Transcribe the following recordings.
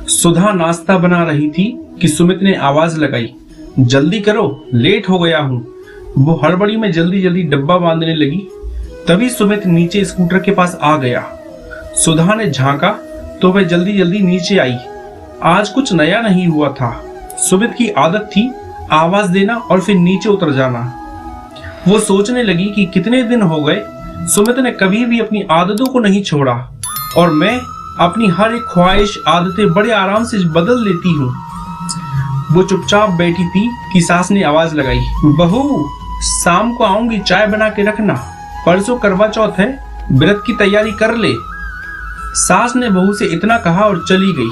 सुधा नाश्ता बना रही थी कि सुमित ने आवाज लगाई, जल्दी करो, लेट हो गया हूँ। वो हड़बड़ी में जल्दी जल्दी डब्बा बांधने लगी। तभी सुमित नीचे स्कूटर के पास आ गया। सुधा ने झांका तो वह जल्दी जल्दी नीचे आई। आज कुछ नया नहीं हुआ था। सुमित की आदत थी आवाज देना और फिर नीचे उतर जाना। वो सोचने लगी कि कितने दिन हो गए सुमित ने कभी भी अपनी आदतों को नहीं छोड़ा और मैं अपनी हर एक ख्वाहिश आदतें बड़े आराम से बदल लेती हूँ। वो चुपचाप बैठी थी कि सास ने आवाज लगाई, बहू शाम को आऊंगी, चाय बना के रखना, परसों करवा चौथ है, व्रत की तैयारी कर ले। सास ने बहू से इतना कहा और चली गई।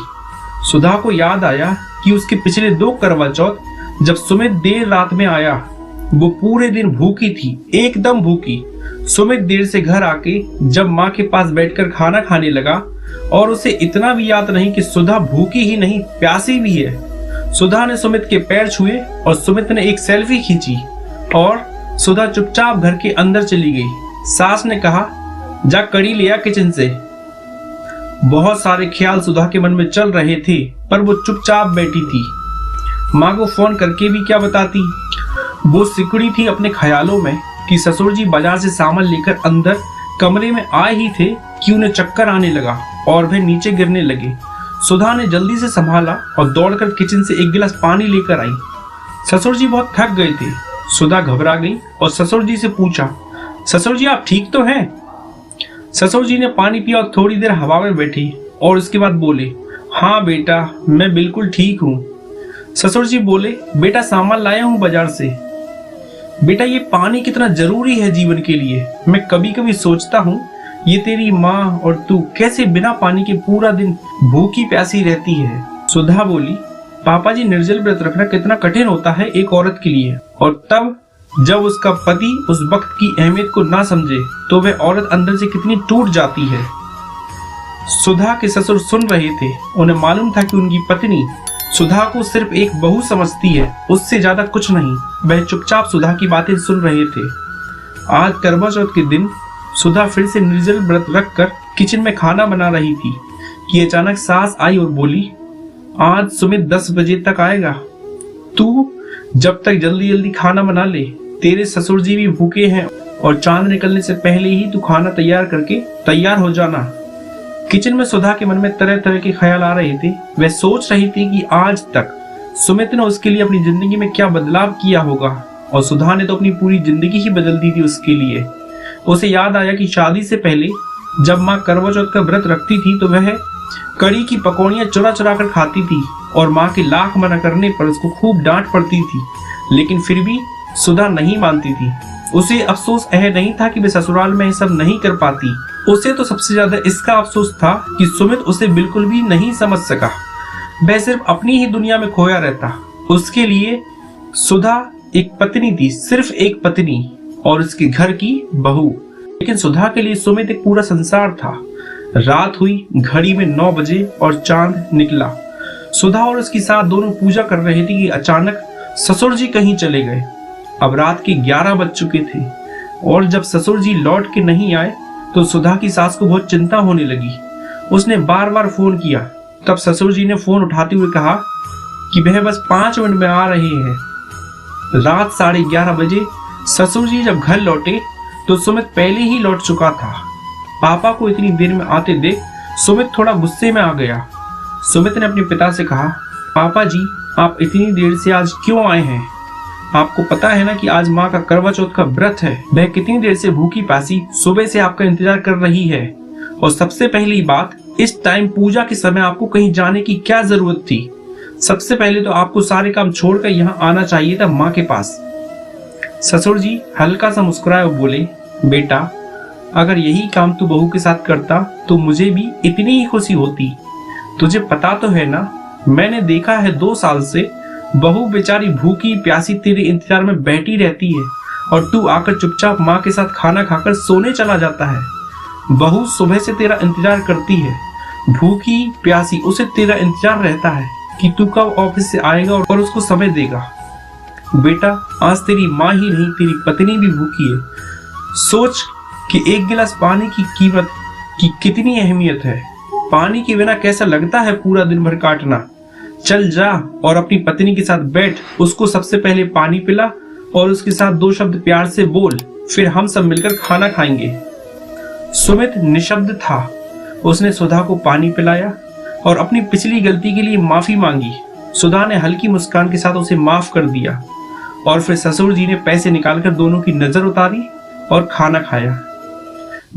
सुधा को याद आया कि उसके पिछले 2 करवा चौथ जब सुमित देर रात में आया, वो पूरे दिन भूखी थी, एकदम भूखी। सुमित देर से घर आके जब माँ के पास बैठकर खाना खाने लगा और उसे इतना भी याद नहीं कि सुधा भूखी ही नहीं प्यासी भी है। सुधा ने सुमित के पैर छुए और सुमित ने एक सेल्फी खींची और सुधा चुपचाप घर के अंदर चली गई। सास ने कहा, जा कड़ी लिया किचन से। बहुत सारे ख्याल सुधा के मन में चल रहे थे पर वो चुपचाप बैठी थी। माँ को फोन करके भी क्या बताती। वो सिकुड़ी थी अपने ख्यालों में कि ससुर जी बाजार से सामान लेकर अंदर कमरे में आए ही थे कि उन्हें चक्कर आने लगा और वह नीचे गिरने लगे। सुधा ने जल्दी से संभाला और दौड़कर किचन से 1 गिलास पानी लेकर आई। ससुर जी बहुत थक गए थे। सुधा घबरा गई और ससुर जी से पूछा, ससुर जी आप ठीक तो हैं? ससुर जी ने पानी पिया और थोड़ी देर हवा में बैठे और उसके बाद बोले, हाँ बेटा मैं बिल्कुल ठीक हूँ। ससुर जी बोले, बेटा सामान लाया हूँ बाजार से। बेटा ये पानी कितना जरूरी है जीवन के लिए। मैं कभी कभी सोचता हूँ ये तेरी माँ और तू कैसे बिना पानी के पूरा दिन भूखी प्यासी रहती है। सुधा बोली, पापा जी निर्जल व्रत रखना कितना कठिन होता है एक औरत के लिए, और तब जब उसका पति उस वक्त की अहमियत को ना समझे तो वह औरत अंदर से कितनी टूट जाती है। सुधा के ससुर सुन रहे थे। उन्हें मालूम था कि उनकी पत्नी सुधा को सिर्फ एक बहू समझती है, उससे ज्यादा कुछ नहीं। वह चुपचाप सुधा की बातें सुन रहे थे। आज करवा चौथ के दिन सुधा फिर से निर्जल व्रत रखकर किचन में खाना बना रही थी कि अचानक सास आई और बोली, आज सुमित 10 बजे तक आएगा, तू जब तक जल्दी जल्दी खाना बना ले। तेरे ससुर जी भी भूखे हैं और चांद निकलने से पहले ही तू खाना तैयार करके तैयार हो जाना। किचन में सुधा के मन में तरह तरह के ख्याल आ रहे थे। वह सोच रही थी कि आज तक सुमित ने उसके लिए अपनी जिंदगी में क्या बदलाव किया होगा, और सुधा ने तो अपनी पूरी जिंदगी ही बदल दी थी उसके लिए। उसे याद आया कि शादी से पहले जब माँ करवा चौथ का व्रत रखती थी तो वह कड़ी की पकौड़ियाँ चुरा चुरा कर खाती थी और माँ के लाख मना करने पर उसको खूब डांट पड़ती थी, लेकिन फिर भी सुधा नहीं मानती थी। उसे अफसोस यह नहीं था कि वह ससुराल में सब नहीं कर पाती। उसे तो सबसे ज्यादा इसका अफसोस था कि सुमित उसे बिल्कुल भी नहीं समझ सका। वह सिर्फ अपनी ही दुनिया में खोया रहता। उसके लिए सुधा एक पत्नी थी, सिर्फ एक पत्नी और उसके घर की बहू, लेकिन सुधा के लिए सुमित एक पूरा संसार था। रात हुई, घड़ी में 9 बजे और चांद निकला। सुधा और उसकी सास दोनों पूजा कर रहे थे कि अचानक ससुर जी कहीं चले गए। अब रात के 11 बज चुके थे और जब ससुर जी लौट के नहीं आए तो सुधा की सास को बहुत चिंता होने लगी। उसने बार बार फोन किया। तब ससुर जी ने फोन उठाते हुए कहा कि वह बस 5 मिनट में आ रहे हैं। रात 11:30 बजे ससुर जी जब घर लौटे तो सुमित पहले ही लौट चुका था। पापा को इतनी देर में आते देख सुमित थोड़ा गुस्से में आ गया। सुमित ने अपने पिता से कहा, पापा जी आप इतनी देर से आज क्यों आए हैं? आपको पता है ना कि आज माँ का करवा चौथ का व्रत है। वह कितनी देर से भूखी प्यासी सुबह से आपका इंतजार कर रही है। और सबसे पहली बात, इस टाइम पूजा के समय आपको कहीं जाने की क्या जरूरत थी? सबसे पहले तो आपको सारे काम छोड़कर यहाँ आना चाहिए था माँ के पास। ससुर जी हल्का सा मुस्कुराए और बोले, बेटा अगर यही काम तू बहू के साथ करता तो मुझे भी इतनी ही खुशी होती। तुझे पता तो है ना, मैंने देखा है 2 साल से बहू बेचारी भूखी प्यासी तेरे इंतजार में बैठी रहती है और तू आकर चुपचाप माँ के साथ खाना खाकर सोने चला जाता है। बहू सुबह से तेरा इंतजार करती है, भूखी प्यासी उसे तेरा इंतजार रहता है कि तू कब ऑफिस से आएगा और उसको समय देगा। बेटा आज तेरी माँ ही नहीं तेरी पत्नी भी भूखी है। सोच कि 1 गिलास पानी की कीमत की कितनी अहमियत है। पानी के बिना कैसा लगता है पूरा दिन भर काटना। चल जा और अपनी पत्नी के साथ बैठ, उसको सबसे पहले पानी पिला और उसके साथ 2 शब्द प्यार से बोल, फिर हम सब मिलकर खाना खाएंगे। सुमित निशब्द था। उसने सुधा को पानी पिलाया और अपनी पिछली गलती के लिए माफी मांगी। सुधा ने हल्की मुस्कान के साथ उसे माफ कर दिया और फिर ससुर जी ने पैसे निकालकर दोनों की नजर उतारी और खाना खाया।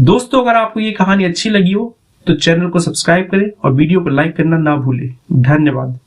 दोस्तों, अगर आपको ये कहानी अच्छी लगी हो तो चैनल को सब्सक्राइब करें और वीडियो को लाइक करना ना भूलें। धन्यवाद।